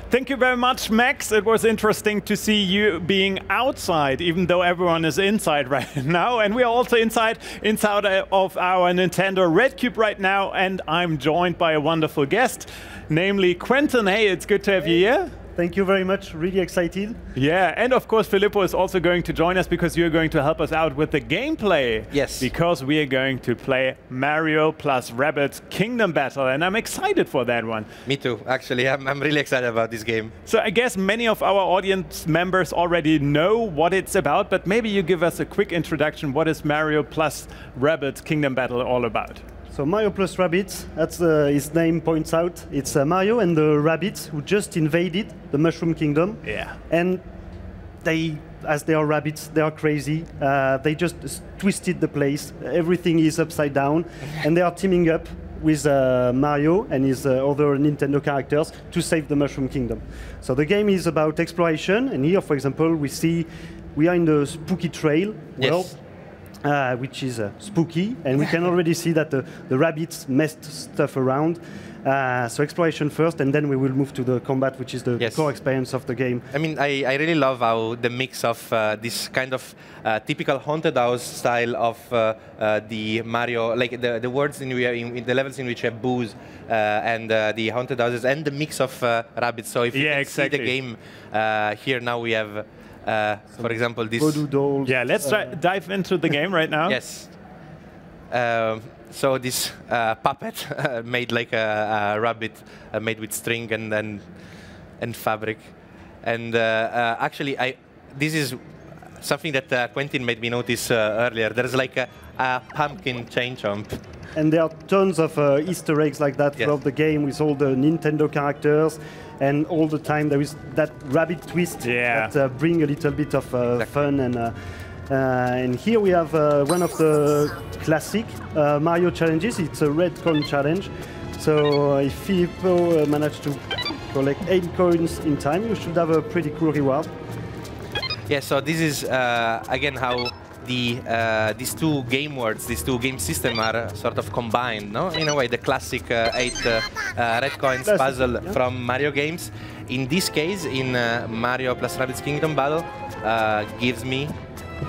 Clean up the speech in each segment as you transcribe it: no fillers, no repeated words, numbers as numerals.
Thank you very much, Max. It was interesting to see you being outside, even though everyone is inside right now. And we are also inside of our Nintendo Red Cube right now. And I'm joined by a wonderful guest, namely Quentin. Hey, it's good to have you here. Thank you very much. Really excited. Yeah, and of course, Filippo is also going to join us because you're going to help us out with the gameplay. Yes. Because we are going to play Mario plus Rabbids Kingdom Battle, and I'm excited for that one. Me too, actually. I'm really excited about this game. So I guess many of our audience members already know what it's about, but maybe you give us a quick introduction. What is Mario plus Rabbids Kingdom Battle all about? So Mario plus Rabbids, that's his name points out. It's Mario and the rabbits who just invaded the Mushroom Kingdom. Yeah. And they, as they are rabbits, they are crazy. They just twisted the place. Everything is upside down. And they are teaming up with Mario and his other Nintendo characters to save the Mushroom Kingdom. So the game is about exploration. And here, for example, we are in the spooky trail world. Yes. Which is spooky, and we can already see that the rabbits messed stuff around. So exploration first, and then we will move to the combat, which is the core experience of the game. I mean, I really love how the mix of this kind of typical haunted house style of the Mario, like the words in the levels in which you have booze and the haunted houses, and the mix of rabbits. So if you can see the game here now, we have. For example, this. Voodoo dolls. Yeah, let's dive into the game right now. Yes. So this puppet made like a rabbit made with string and fabric, and actually, this is something that Quentin made me notice earlier. There's like a pumpkin chain jump. And there are tons of Easter eggs like that throughout the game with all the Nintendo characters. And all the time there is that rabbit twist that bring a little bit of fun. And here we have one of the classic Mario challenges. It's a red coin challenge. So if Filippo managed to collect 8 coins in time, you should have a pretty cool reward. Yeah, so this is again how these two game words, these two game systems are sort of combined, no? In a way, the classic 8 red coins puzzle from Mario games. In this case, in Mario plus Rabbids Kingdom Battle, gives me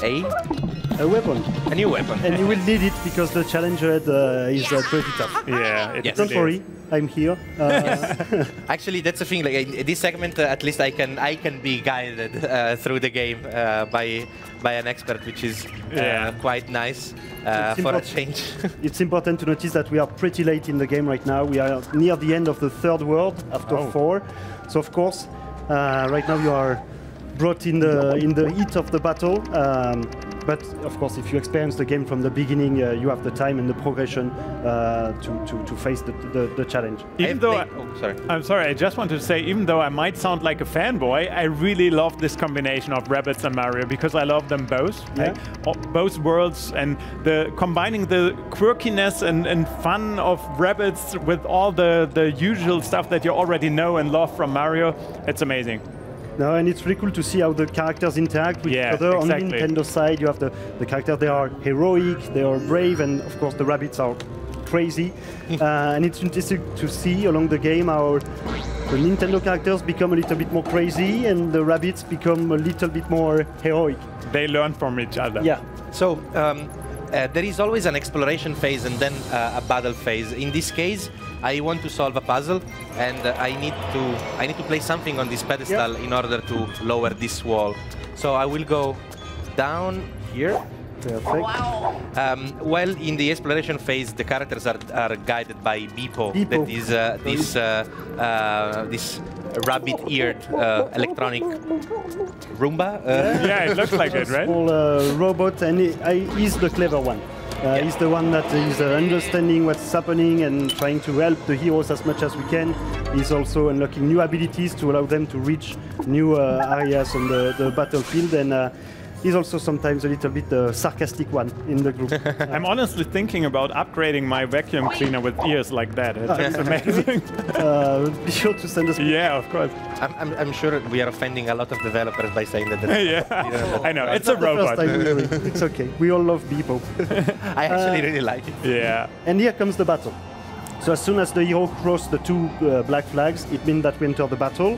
a weapon. A new weapon. And you will need it because the challenge is pretty tough. Yeah, don't worry, I'm here. Actually, that's the thing. Like in this segment, at least I can be guided through the game by an expert, which is quite nice for a change. It's important to notice that we are pretty late in the game right now. We are near the end of the 3rd world after 4. So of course, right now you are brought in the heat of the battle. But of course, if you experience the game from the beginning, you have the time and the progression to face the challenge. Even though I'm sorry, I just wanted to say, even though I might sound like a fanboy, I really love this combination of Rabbids and Mario because I love them both. Yeah. Both worlds, and combining the quirkiness and fun of Rabbids with all the usual stuff that you already know and love from Mario. It's amazing. No, and it's really cool to see how the characters interact with each other. On the Nintendo side, you have the characters, they are heroic, they are brave, and of course the rabbits are crazy. And it's interesting to see along the game how the Nintendo characters become a little bit more crazy and the rabbits become a little bit more heroic. They learn from each other. Yeah. So there is always an exploration phase and then a battle phase. In this case, I want to solve a puzzle, and I need to place something on this pedestal in order to lower this wall. So I will go down here. Perfect. Well, in the exploration phase, the characters are guided by Beepo. That is this rabbit-eared electronic Roomba. Yeah, it looks like it, right? Small robot, and he's the clever one. He's the one that is understanding what's happening and trying to help the heroes as much as we can. He's also unlocking new abilities to allow them to reach new areas on the battlefield, and he's also sometimes a little bit sarcastic one in the group. I'm honestly thinking about upgrading my vacuum cleaner with ears like that. It's amazing. Be sure to send us. Yeah, of course. I'm sure we are offending a lot of developers by saying that. Yeah, I know. It's a robot. It's okay. We all love Beepo. I actually really like it. Yeah. And here comes the battle. So as soon as the hero crosses the 2 black flags, it means that we enter the battle.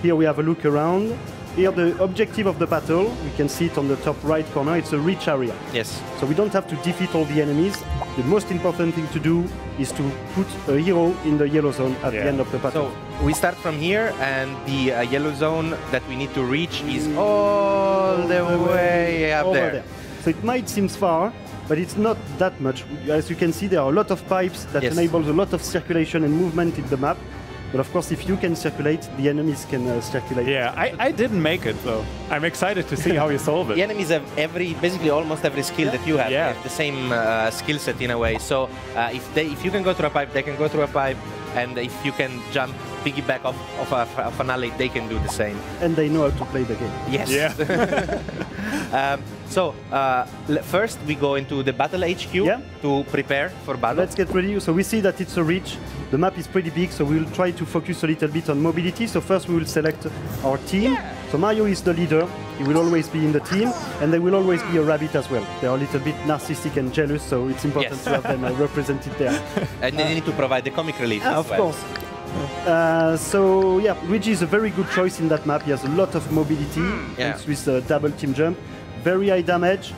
Here we have a look around. Here the objective of the battle, we can see it on the top right corner, it's a reach area. Yes. So we don't have to defeat all the enemies. The most important thing to do is to put a hero in the yellow zone at the end of the battle. So we start from here, and the yellow zone that we need to reach is all the way up there. So it might seem far, but it's not that much. As you can see, there are a lot of pipes that enables a lot of circulation and movement in the map. But of course, if you can circulate, the enemies can circulate. Yeah, I didn't make it, though. I'm excited to see how you solve it. The enemies have basically almost every skill that you have. They have the same skill set in a way. So if you can go through a pipe, they can go through a pipe. And if you can jump, piggyback off an alley, they can do the same. And they know how to play the game. Yes. Yeah. So first we go into the battle HQ to prepare for battle. Let's get ready. So we see that it's a reach. The map is pretty big, so we'll try to focus a little bit on mobility. So first we will select our team. So Mario is the leader. He will always be in the team, and there will always be a rabbit as well. They are a little bit narcissistic and jealous, so it's important to have them represented there. And they need to provide the comic relief as well. Of course. So yeah, Luigi is a very good choice in that map. He has a lot of mobility, with a double team jump, very high damage,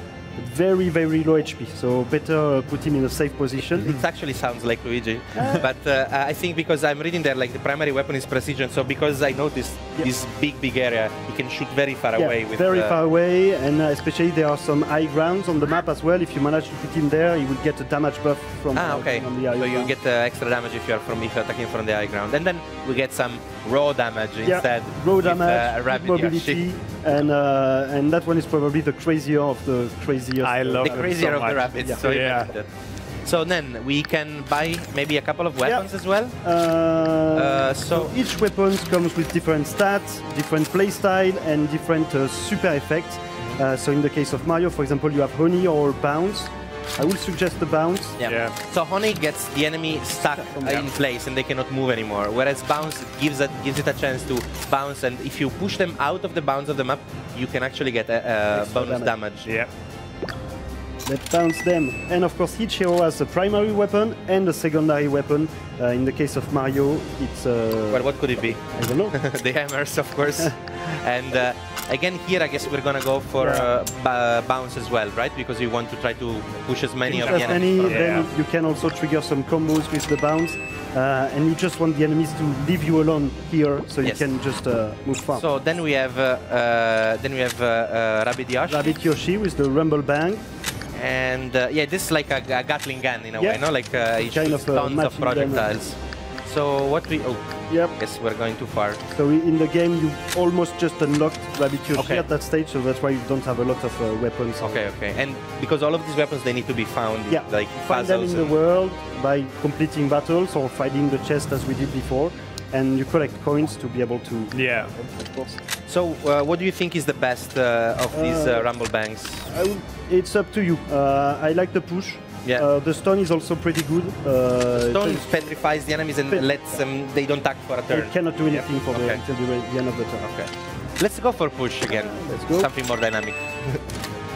very, very low HP. So better put him in a safe position. It actually sounds like Luigi, but I think because I'm reading there, like the primary weapon is precision. So because I noticed this big area, he can shoot very far away. Very far away, and especially there are some high grounds on the map as well. If you manage to put him there, he will get a damage buff from on the high ground. So you get extra damage if you're attacking from the high ground, and then we get some raw damage instead. Raw damage, mobility, and that one is probably the crazier of the craziest. I love the crazier of the rabbits. So then we can buy maybe a couple of weapons as well. So each weapon comes with different stats, different playstyle, and different super effects. So in the case of Mario, for example, you have Honey or Bounce. I will suggest the Bounce. So Honey gets the enemy stuck in place and they cannot move anymore, whereas Bounce gives it a chance to bounce, and if you push them out of the bounds of the map, you can actually get bonus damage. Let's bounce them. And of course, each hero has a primary weapon and a secondary weapon. In the case of Mario, it's... well, what could it be? I don't know. The hammers, of course. And again, here, I guess we're going to go for bounce as well, right? Because we want to try to push as many of the enemies. Then you can also trigger some combos with the bounce. And you just want the enemies to leave you alone here, so you can just move fast. So then we have Rabbid Yoshi. Rabbid Yoshi with the Rumble Bang. And this is like a Gatling gun in a way, no? Like it shoots tons of projectiles. So what we... Yes, we're going too far. So in the game, you almost just unlocked Rabbid Yoshi at that stage, so that's why you don't have a lot of weapons. Okay. And because all of these weapons, they need to be found, like find them in the world by completing battles or finding the chest as we did before. And you collect coins to be able to... of course. So what do you think is the best of these Rumble Bangs? It's up to you. I like the push. The stone is also pretty good. The stone petrifies the enemies and lets them... They don't attack for a turn. They cannot do anything for until the end of the turn. Okay. Let's go for push again. Let's go. Something more dynamic.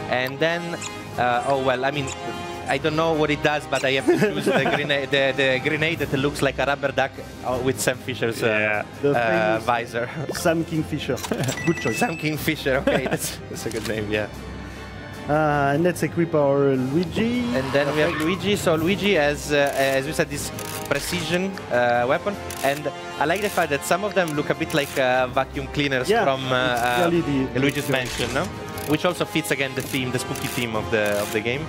And then... I mean... I don't know what it does, but I have to choose the grenade that looks like a rubber duck with Sam Fisher's visor. Sam Kingfisher. Good choice. Sam Kingfisher, okay, that's a good name, and let's equip our Luigi. And then we have Luigi. So Luigi has, as we said, this precision weapon. And I like the fact that some of them look a bit like vacuum cleaners from Luigi's Mansion, no? Which also fits again the theme, the spooky theme of the game.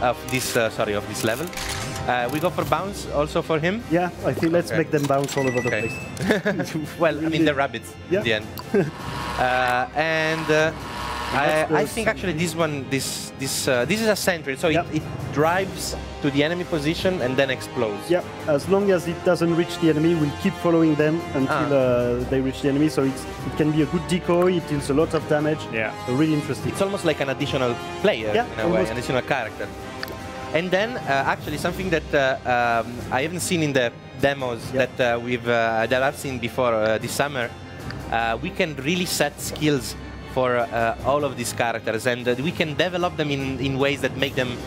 Of this level. We go for bounce also for him. Yeah, I think let's make them bounce all over the place. Well, I mean, they're rabbits in the end. I think actually this one, this is a sentry, so it drives to the enemy position and then explodes. Yeah, as long as it doesn't reach the enemy, we'll keep following them until they reach the enemy. So it can be a good decoy. It deals a lot of damage. So really interesting. It's almost like an additional player in a way, an additional character. And then actually something that I haven't seen in the demos that I've seen before this summer, we can really set skills for all of these characters, and we can develop them in ways that make them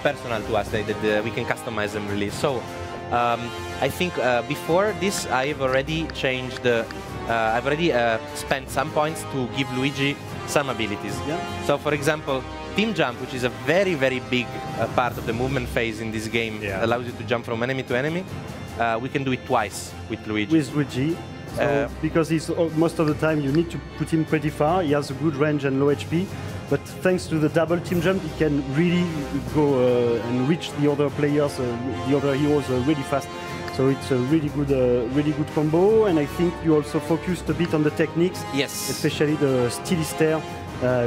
personal to us, that we can customize them really. So I think before this, I've already changed the I've already spent some points to give Luigi some abilities. Yeah. So, for example, team jump, which is a very, very big part of the movement phase in this game, allows you to jump from enemy to enemy. We can do it twice with Luigi. With Luigi. So, because he's, most of the time you need to put him pretty far. He has a good range and low HP. But thanks to the double team jump, he can really go and reach the other players, the other heroes really fast. So it's a really good combo. And I think you also focused a bit on the techniques. Yes. Especially the steely stare,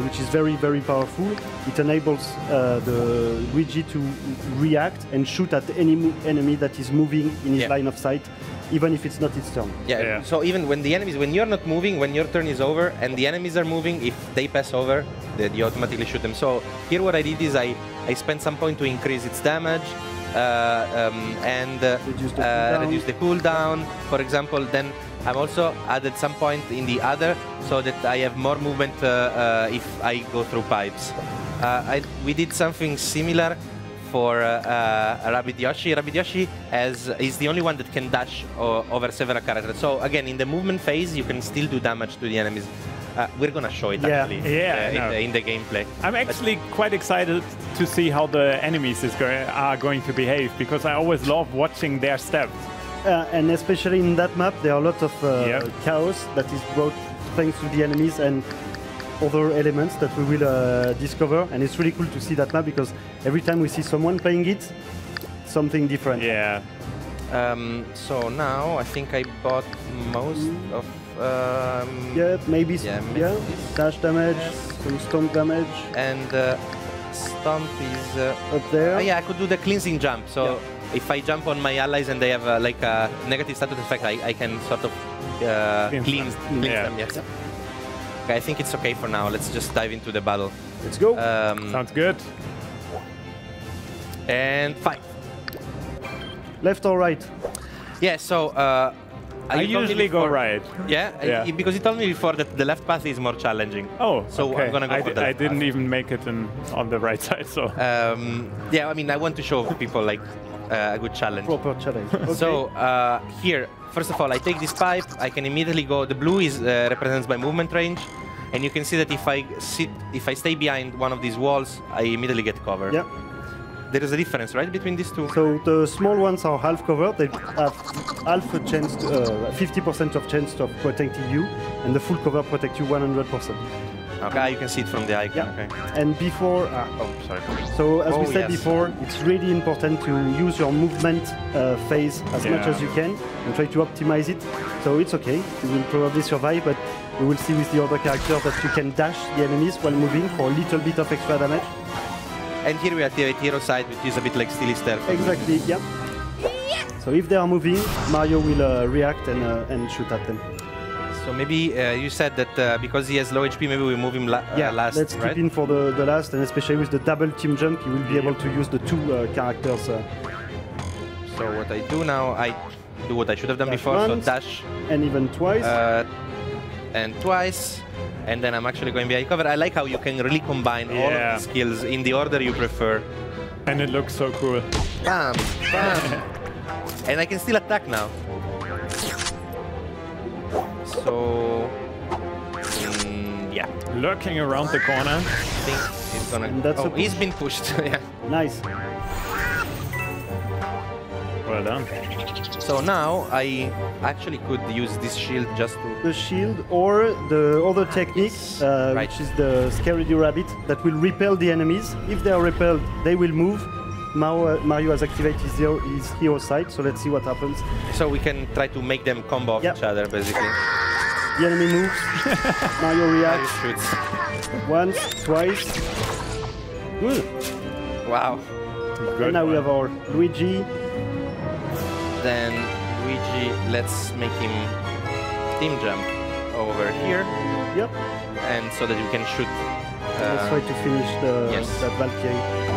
which is very, very powerful. It enables the Luigi to react and shoot at any enemy that is moving in his line of sight, even if it's not its turn. Yeah. So even when the enemies, when you're not moving, when your turn is over, and the enemies are moving, if they pass over, then you automatically shoot them. So here what I did is I spent some point to increase its damage and reduce the cooldown, for example. Then I've also added some point in the other so that I have more movement if I go through pipes. We did something similar for Rabbids Yoshi. Rabbids Yoshi is the only one that can dash over several characters. So again, in the movement phase, you can still do damage to the enemies. We're gonna show it actually in the gameplay. I'm actually quite excited to see how the enemies are going to behave, because I always love watching their steps. And especially in that map, there are a lot of chaos that is brought thanks to the enemies and other elements that we will discover. And it's really cool to see that map, because every time we see someone playing it, something different. Yeah. So now I think I bought most of. Maybe dash damage, some stomp damage. And stomp is up there. Yeah, I could do the cleansing jump. So if I jump on my allies and they have like a negative status effect, I can sort of cleanse them. Yes. Okay, I think it's okay for now. Let's just dive into the battle. Let's go. Sounds good. And fight. Left or right? Yeah, so I usually go right. Yeah? Because you told me before that the left path is more challenging. Oh, so okay. I'm gonna go for the left I didn't path. even make it on the right side, so. Yeah, I mean, I want to show people like a good challenge. Proper challenge. Okay. So here, first of all, I take this pipe. I can immediately go. The blue is represents my movement range, and you can see that if I stay behind one of these walls, I immediately get cover. Yeah. There is a difference, right, between these two? So the small ones are half covered. They have half a chance, 50% of chance of protecting you, and the full cover protects you 100%. Okay, you can see it from the icon. Yeah. Okay. And before, sorry. So as we said before, it's really important to use your movement phase as much as you can and try to optimize it. So it's okay, you will probably survive, but we will see with the other characters that you can dash the enemies while moving for a little bit of extra damage. And here we activate hero side, which is a bit like steely stare. Exactly, yeah. So if they are moving, Mario will react and shoot at them. So maybe you said that because he has low HP, maybe we move him last, let's keep in for the last, and especially with the double team jump, you will be able to use the two characters. So what I do now, I do what I should have done before, once, so dash. And even twice. And twice. And then I'm actually going behind cover. I like how you can really combine all of the skills in the order you prefer. And it looks so cool. Bam! Bam! And I can still attack now. So... yeah. Lurking around the corner. I think he's gonna... he's been pushed. Yeah. Nice. Well done. So now I actually could use this shield just to... The shield or the other technique, which is the Scary Rabbit, that will repel the enemies. If they are repelled, they will move. Mario has activated his hero side, so let's see what happens. So we can try to make them combo off each other, basically. The enemy moves, Mario reacts. Mario shoots. Once, twice. Good. Wow. Good And now we have our Luigi. Then Luigi, let's make him team jump over here. Yep. And so that you can shoot. Let's try to finish that Valkyrie.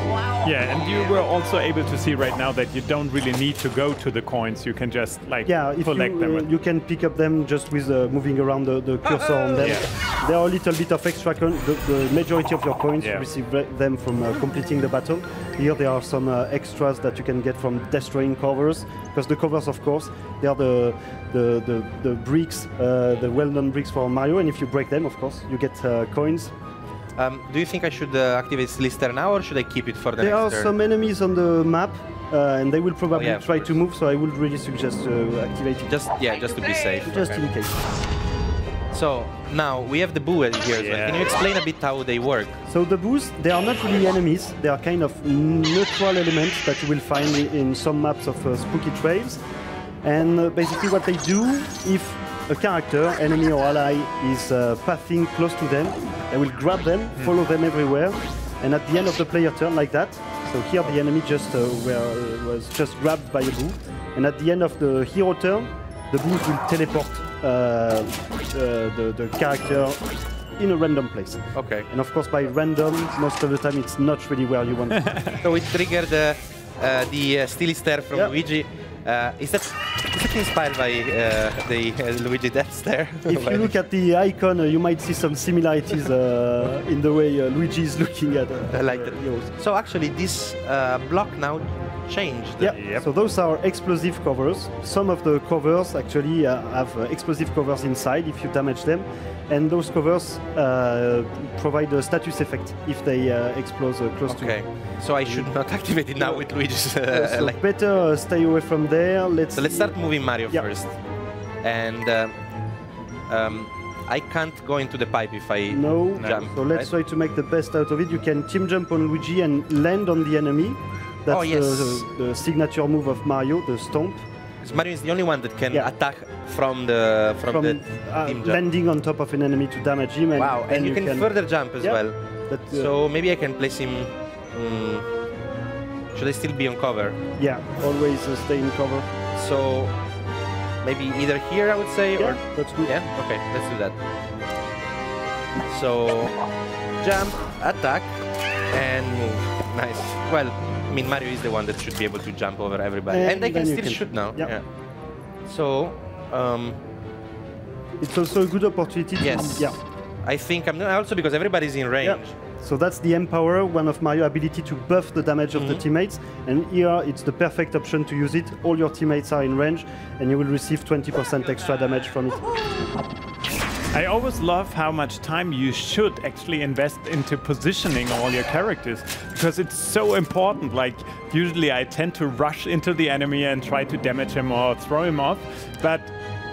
Wow. Yeah, and you were also able to see right now that you don't really need to go to the coins. You can just like collect them. You can pick up them just with moving around the cursor on them. Yeah. There are a little bit of extra coins. The majority of your coins, you receive them from completing the battle. Here there are some extras that you can get from destroying covers, because the covers, of course, they are the bricks, the well-known bricks for Mario, and if you break them, of course, you get coins. Do you think I should activate Slister now, or should I keep it for the next turn? There are some enemies on the map, and they will probably try to move, so I would really suggest activate it. Just to be safe. Just in case. So, now, we have the boo here as well. Can you explain a bit how they work? So the boos, they are not really enemies. They are kind of neutral elements that you will find in some maps of spooky trails. And basically what they do, if a character, enemy or ally, is pathing close to them, they will grab them, follow them everywhere, and at the end of the player turn, like that. So here the enemy just was just grabbed by a boo, and at the end of the hero turn, the boos will teleport the character in a random place. Okay. And of course, by random, most of the time it's not really where you want it. So it triggered the Steely Stare from Luigi. Is that inspired by the Luigi Death Stare? If you look at the icon, you might see some similarities in the way Luigi is looking at like heroes. So actually, this block now changed. Yeah, so those are explosive covers. Some of the covers actually have explosive covers inside if you damage them. And those covers provide a status effect if they explode close to you. Okay, so I should not activate it now with Luigi's... so like better stay away from there. So let's start moving Mario first. And I can't go into the pipe if I jump. So let's try to make the best out of it. You can team jump on Luigi and land on the enemy. That's the signature move of Mario, the stomp. Mario is the only one that can attack from the team jump. Landing on top of an enemy to damage him. And, wow, and you can further jump as well. So maybe I can place him... should I still be on cover? Yeah, always stay in cover. So maybe either here, I would say, or... that's good. Yeah, okay, let's do that. So jump, attack, and move. Nice. Well, I mean, Mario is the one that should be able to jump over everybody. And I can still shoot now. Yeah. So... it's also a good opportunity to... I think I'm not also because everybody's in range. So that's the Empower, one of Mario's ability to buff the damage of the teammates. And here it's the perfect option to use it. All your teammates are in range and you will receive 20% extra damage from it. I always love how much time you should actually invest into positioning all your characters, because it's so important. Like, usually I tend to rush into the enemy and try to damage him or throw him off, but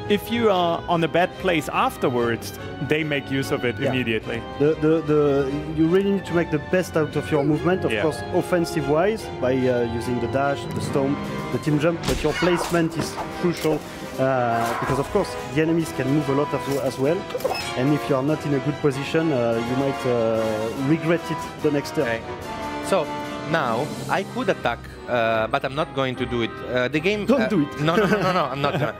if you are on a bad place afterwards, they make use of it immediately. You really need to make the best out of your movement, of course, offensive-wise, by using the dash, the stomp, the team jump, but your placement is crucial. Because of course the enemies can move a lot as well, and if you are not in a good position, you might regret it the next turn. Okay. So now I could attack, but I'm not going to do it. The game. Don't do it. No, I'm not gonna.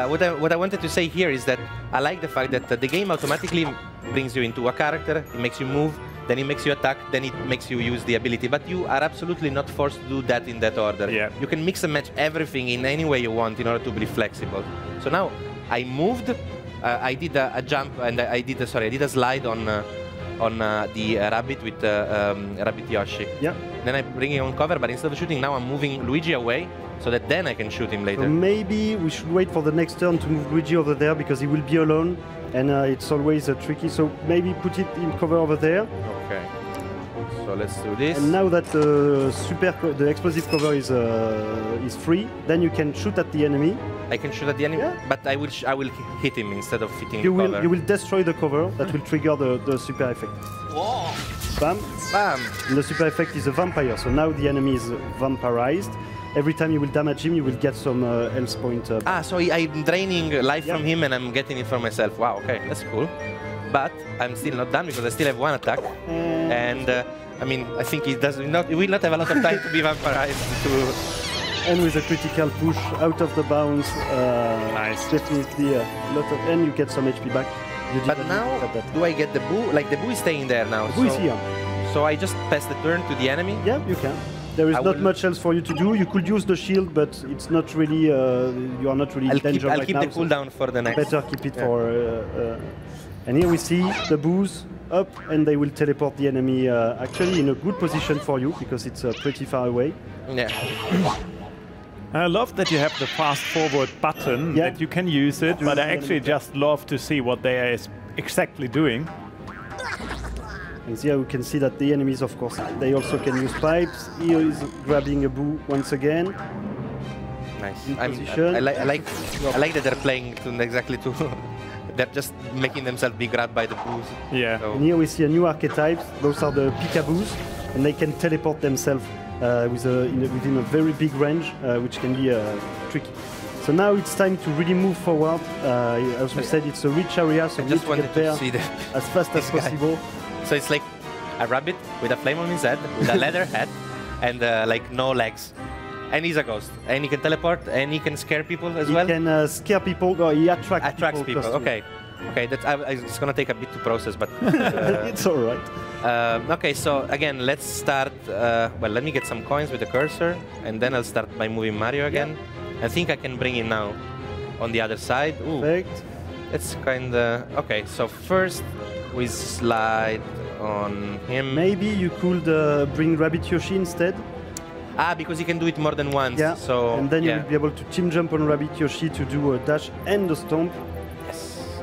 What I wanted to say here is that I like the fact that the game automatically brings you into a character, it makes you move, then it makes you attack, then it makes you use the ability. But you are absolutely not forced to do that in that order. Yeah. You can mix and match everything in any way you want in order to be flexible. So now I moved, I did a jump, and I did a slide on the rabbit with Rabbit Yoshi. Yeah. Then I bring him on cover, but instead of shooting now, I'm moving Luigi away, so that then I can shoot him later. So maybe we should wait for the next turn to move Luigi over there, because he will be alone, and it's always tricky. So maybe put it in cover over there. Okay. So let's do this. And now that the explosive cover is free, then you can shoot at the enemy. I can shoot at the enemy, but I will hit him instead of hitting the cover. You will destroy the cover. That will trigger the super effect. Whoa! Bam! Bam! And the super effect is a vampire, so now the enemy is vampirized. Every time you will damage him, you will get some health point. So I'm draining life from him and I'm getting it for myself. Wow, okay, that's cool. But I'm still not done because I still have one attack. And I mean, I think he will not have a lot of time to be vampirized. And with a critical push out of the bounds, nice. Definitely a lot of, and you get some HP back. But now, do I get the boo? Like the boo is staying there now. The boo is here. So I just pass the turn to the enemy? Yeah, you can. There is not much else for you to do. You could use the shield, but it's not really. You are not really in danger right now. I'll keep the cooldown for the next. Better keep it for. And here we see the boos up, and they will teleport the enemy actually in a good position for you because it's pretty far away. Yeah. I love that you have the fast forward button, that you can use it, but I actually just love to see what they are exactly doing. And here we can see that the enemies, of course, they also can use pipes. Here is grabbing a boo once again. Nice. I like that they're playing exactly to. They're just making themselves be grabbed by the boos. Yeah. So. And here we see a new archetype. Those are the peekaboos, and they can teleport themselves within a very big range, which can be tricky. So now it's time to really move forward. As we said, it's a rich area, so we need to get there as fast as possible. So it's like a rabbit with a flame on his head, with a leather hat, and like no legs. And he's a ghost. And he can teleport, and he can scare people as well? He can scare people, or he attracts people. Okay. Okay, it's going to take a bit to process, but... it's all right. Okay, so again, let's start... well, let me get some coins with the cursor, and then I'll start by moving Mario again. I think I can bring him now on the other side. Ooh. Perfect. It's kind of... Okay, so first we slide on him. Maybe you could bring Rabbit Yoshi instead. Ah, because you can do it more than once. Yeah, so, and then you'll be able to team jump on Rabbit Yoshi to do a dash and a stomp.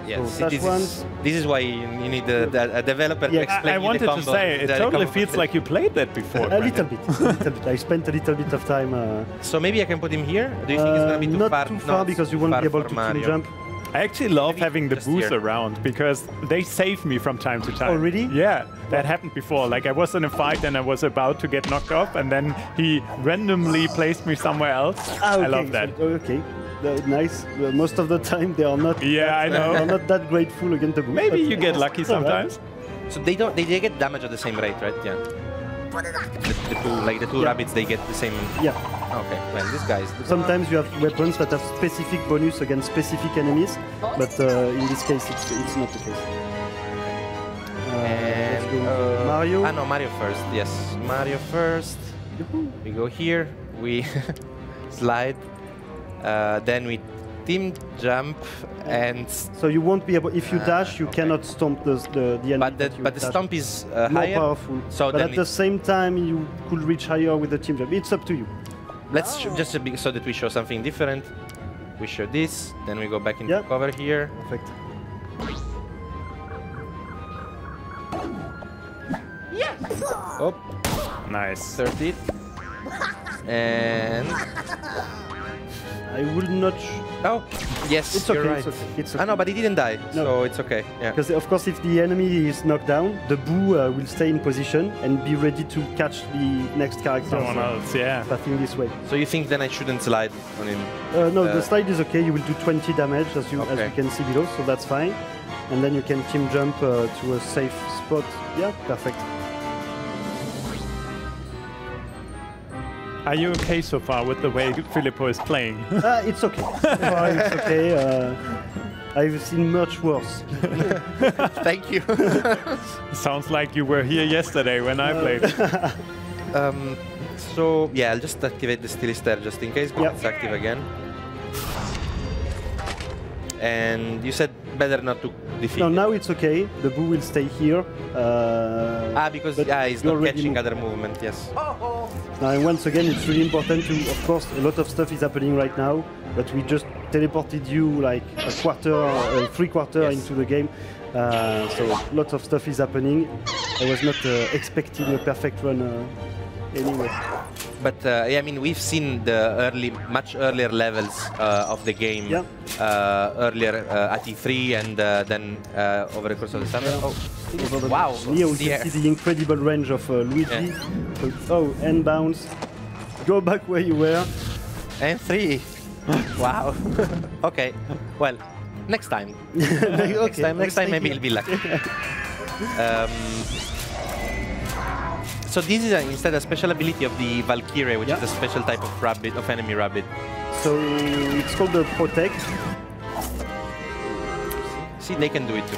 Yes, so this is why you need a developer to explain I wanted the combo. To say, it totally feels like you played that before. A little bit. I spent a little bit of time. So maybe I can put him here? Do you think it's going to be too not far? Not too far, because you won't be able to team jump. I actually love having the boos around because they save me from time to time. Oh, really? Yeah, that happened before. Like I was in a fight and I was about to get knocked off, and then he randomly placed me somewhere else. Ah, okay. I love that. So, okay, nice. Most of the time they are not. Yeah, I know. They are not that grateful against the boos. Maybe you get lucky sometimes. So they don't. They get damage at the same rate, right? Yeah. The two rabbits, they get the same. Yeah. Okay. Well, these guys. Sometimes you have weapons that have specific bonus against specific enemies, but in this case, it's not the case. Let's go Mario. Ah, no, Mario first. Yes, Mario first. We go here. We slide. Then we team jump, and so you won't be able. If you dash, you cannot stomp the enemy. But the stomp is more higher, powerful. So but at the same time, you could reach higher with the team jump. It's up to you. Let's just so that we show something different. We show this, then we go back into cover here. Perfect. Yeah. Oh, nice. 30. And I will not. Oh, yes, it's okay. You're right. It's okay. No, but he didn't die, so it's okay. Yeah. Because of course, if the enemy is knocked down, the boo will stay in position and be ready to catch the next character. Someone else, yeah. Passing this way. So you think then I shouldn't slide on him? No, the slide is okay. You will do 20 damage as you can see below, so that's fine. And then you can team jump to a safe spot. Yeah, perfect. Are you okay so far with the way Filippo is playing? It's okay. It's okay. I've seen much worse. Thank you. Sounds like you were here yesterday when I played. So yeah, I'll just activate the Stilister just in case, but it's active again. And you said better not to defeat. No, now it's okay. The boo will stay here. Because he's not catching other movement. Yes. Now, and once again, it's really important to, of course, a lot of stuff is happening right now, but we just teleported you like a quarter, three-quarter into the game. So lots of stuff is happening. I was not expecting a perfect run anyway. But yeah, I mean, we've seen the much earlier levels of the game earlier at E3 and then over the course of the summer. Wow! Here we can see the incredible range of Luigi. Oh, and bounce. Go back where you were. And 3. Wow. Okay. Well, next time. Next time maybe he'll be lucky. So this is instead a special ability of the Valkyrie, which is a special type of rabbit, of enemy rabbit. So it's called the Protect. See, they can do it too.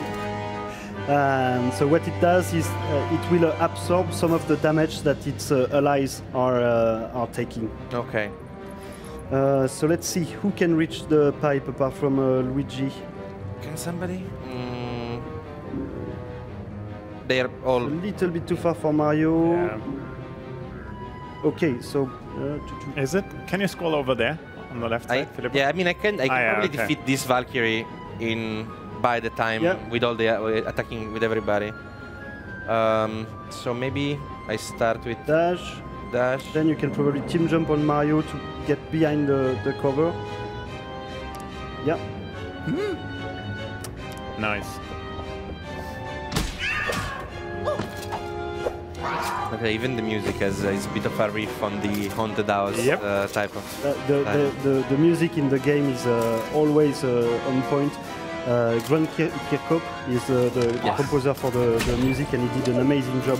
So what it does is it will absorb some of the damage that its allies are taking. Okay. So let's see who can reach the pipe apart from Luigi. Can somebody? They're all a little bit too far for Mario. Yeah. Okay, so is it? Can you scroll over there on the left side, Philip? Yeah, I mean, I can probably okay. defeat this Valkyrie in by the time with all the attacking with everybody. So maybe I start with dash. Then you can probably team jump on Mario to get behind the cover. Yeah. Nice. Okay, even the music is a bit of a riff on the Haunted House type of. The music in the game is always on point. Grant Kirkhope is the composer for the music, and he did an amazing job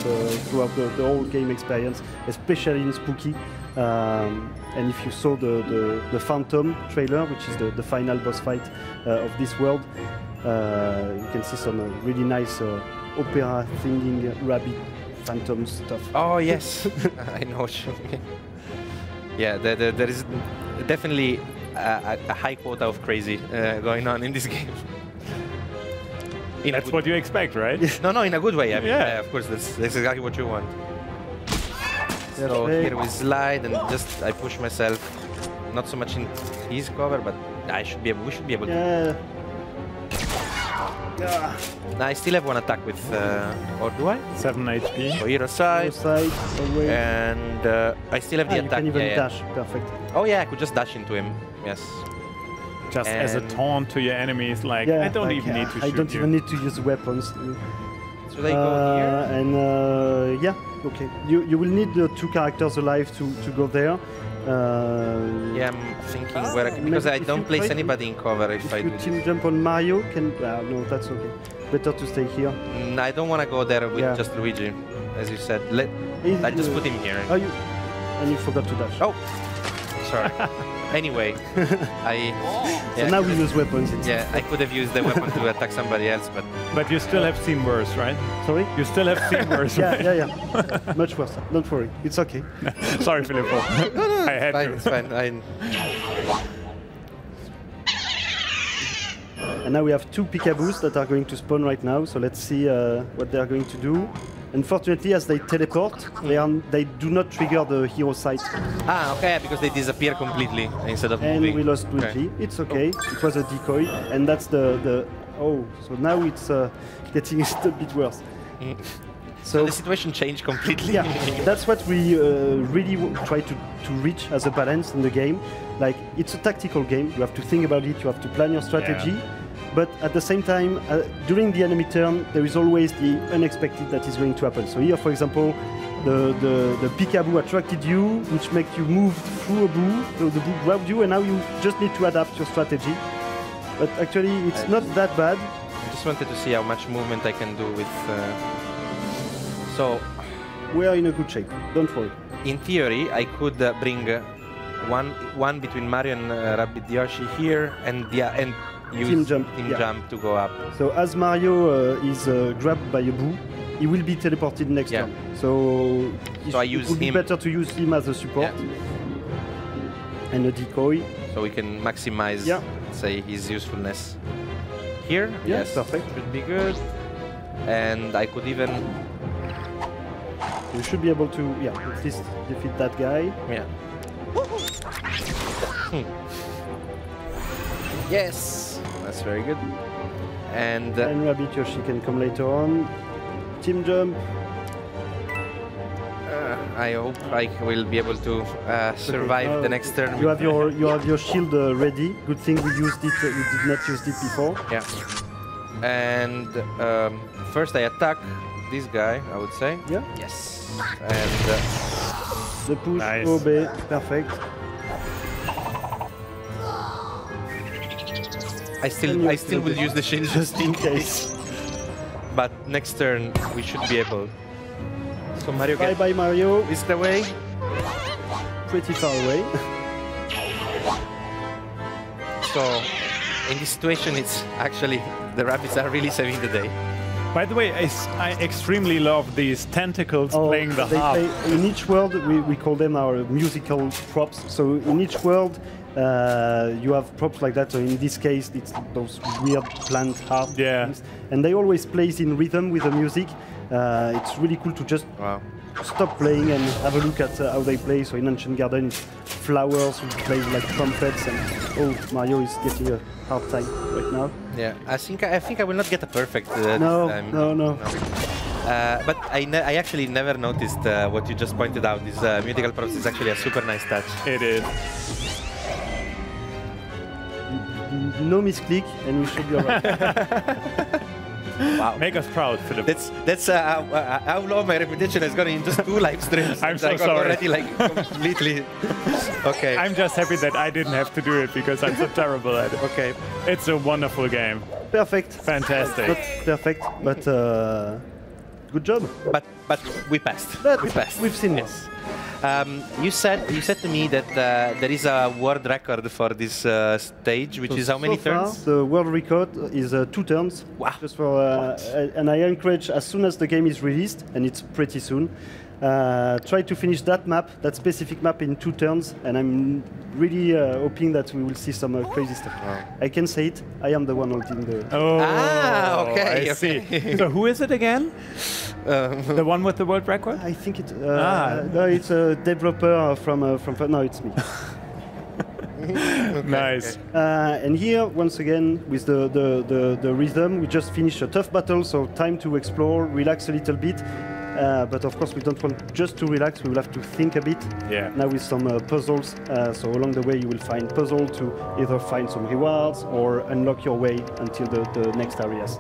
throughout the whole game experience, especially in Spooky. And if you saw the Phantom trailer, which is the final boss fight of this world, you can see some really nice opera singing rabbit phantom stuff. Oh yes, I know. Yeah, there is definitely a high quota of crazy going on in this game. That's what you expect, right? No, in a good way. I mean, of course, that's exactly what you want. So here we slide and just I push myself, not so much in his cover, but we should be able to. Now I still have one attack with, or do I? 7 HP. So hero side, away. And I still have the attack. You can even dash, perfect. Oh yeah, I could just dash into him. Yes. Just as a taunt to your enemies, like I don't even need to shoot I don't even need to use weapons. Should I go here? And yeah, okay. You will need the 2 characters alive to go there. Yeah, I'm thinking where because I don't place anybody in cover if I do. Team jump on Mario can no, that's okay. Better to stay here. I don't want to go there with just Luigi, as you said. I just put him here. And you forgot to dash. Oh, sorry. Anyway, so now we use weapons. Yeah, I could have used the weapon to attack somebody else, but. But you still have seen worse, right? Sorry? You still have seen worse. Yeah. Much worse. Don't worry, it's okay. Sorry, Filippo. No, I had to. It's fine. And now we have 2 peekaboos that are going to spawn right now. So let's see what they are going to do. Unfortunately, as they teleport, they do not trigger the hero sight. Ah, okay, because they disappear completely instead of moving. And we lost Luigi. Okay. It's okay. It was a decoy, and that's the. Oh, so now it's getting a bit worse. So the situation changed completely. Yeah, that's what we really try to reach as a balance in the game. Like, it's a tactical game. You have to think about it. You have to plan your strategy. Yeah. But at the same time, during the enemy turn, there is always the unexpected that is going to happen. So here, for example, the peekaboo attracted you, which makes you move through a boo. So the boo grabbed you, and now you just need to adapt your strategy. But actually, it's not that bad. I just wanted to see how much movement I can do with... So... We are in a good shape, don't worry. In theory, I could bring one between Mario and Rabbids Yoshi here, and use team jump to go up. So as Mario is grabbed by a boo, he will be teleported next turn. So it would be better to use him as a support and a decoy. So we can maximize, say, his usefulness. Here, yes, perfect. Should be good. And I could even... You should be able to, at least defeat that guy. Yeah. Yes, that's very good. And Rabbids Yoshi can come later on. Team jump. I hope I will be able to survive the next turn. You have your shield ready. Good thing we used it. We did not use it before. Yeah. And first I attack this guy, I would say. Yeah. Yes. And the push, obey, perfect. I still will use the shield just in case. But next turn we should be able. So Mario, bye Mario. Is the way? Pretty far away. So in this situation, it's actually the Rabbids are really saving the day. By the way, I extremely love these tentacles playing the harp. In each world, we call them our musical props. So in each world, you have props like that. So in this case, it's those weird plant harp things. And they always play in rhythm with the music. It's really cool to just stop playing and have a look at how they play. So in Ancient Garden, it's flowers who play like trumpets, and Mario is getting a hard time right now. Yeah, I think I will not get a perfect. No. But I actually never noticed what you just pointed out. This musical props is actually a super nice touch. It is. No misclick, and we should be alright. Wow. Make us proud, Philip. That's how low my reputation is going in just 2 live streams. I'm so sorry. Already like completely. Okay. I'm just happy that I didn't have to do it because I'm so terrible at it. Okay. It's a wonderful game. Perfect. Fantastic. Not perfect, but good job. But we passed. We passed. We've seen this. You said to me that there is a world record for this stage, which is how many turns? The world record is 2 turns. Wow! Just for and I encourage, as soon as the game is released, and it's pretty soon, try to finish that map, that specific map, in 2 turns. And I'm really hoping that we will see some crazy stuff. Wow. I can say it. I am the one holding the. Okay. I see. So who is it again? The one with the world record? I think it. No, it's a developer from. No, it's me. Nice. And here, once again, with the rhythm, we just finished a tough battle, so time to explore, relax a little bit. But of course, we don't want just to relax. We will have to think a bit. Yeah. Now with some puzzles. So along the way, you will find puzzles to either find some rewards or unlock your way until the next areas.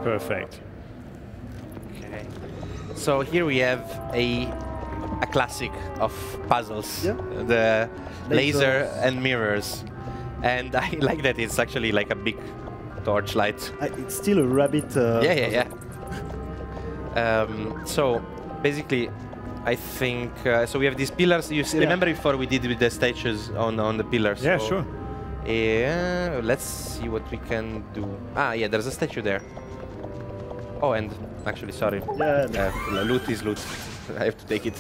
Perfect. Okay. So here we have a classic of puzzles. Yeah. The laser and mirrors. And I like that it's actually like a big torchlight. It's still a rabbit. Yeah. So basically, I think so. We have these pillars. You remember before we did with the statues on the pillars? Yeah, so, sure. Let's see what we can do. Yeah, there's a statue there. Oh, and actually, sorry. Yeah. Loot is loot. I have to take it.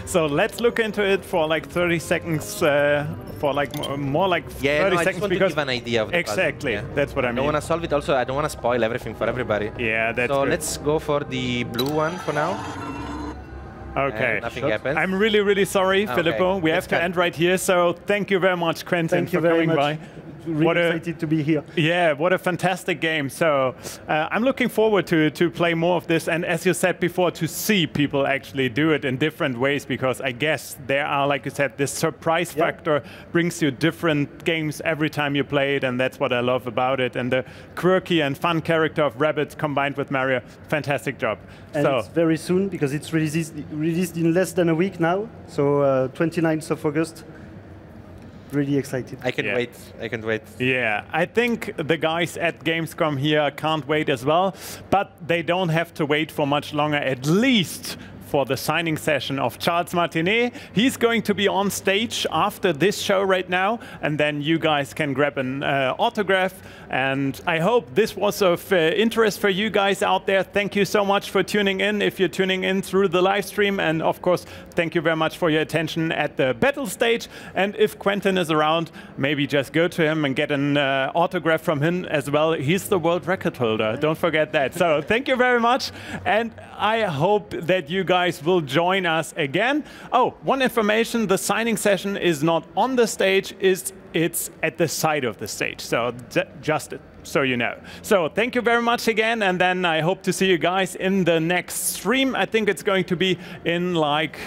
So let's look into it for like 30 seconds, for like more like 30 I seconds. just want to give an idea of the exactly, puzzle. that's what I mean. I don't want to solve it. Also, I don't want to spoil everything for everybody. Yeah, that's so good. let's go for the blue one for now. Okay. Nothing happens. I'm really sorry, Filippo. We have to end right here. So thank you very much, Quentin, for coming by. Really excited to be here. Yeah, what a fantastic game. So I'm looking forward to play more of this, and as you said before, to see people actually do it in different ways, because I guess there are, like you said, this surprise factor brings you different games every time you play it, and that's what I love about it. And the quirky and fun character of Rabbids combined with Mario, fantastic job. And it's very soon, because it's released in less than a week now, so 29th of August. Really excited. I can't wait. I can't wait. Yeah, I think the guys at Gamescom here can't wait as well, but they don't have to wait for much longer, at least for the signing session of Charles Martinet. He's going to be on stage after this show right now, and then you guys can grab an autograph. And I hope this was of interest for you guys out there. Thank you so much for tuning in, if you're tuning in through the live stream. And of course, thank you very much for your attention at the battle stage. And if Quentin is around, maybe just go to him and get an autograph from him as well. He's the world record holder. Don't forget that. So thank you very much. And I hope that you guys will join us again. Oh, one information, the signing session is not on the stage, it's at the side of the stage. So just so you know. So thank you very much again, and then I hope to see you guys in the next stream. I think it's going to be in like,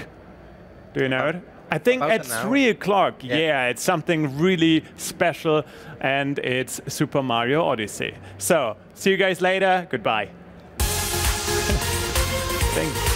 do you know it? I think at 3 o'clock. Yeah, it's something really special, and it's Super Mario Odyssey. So see you guys later. Goodbye. Thanks.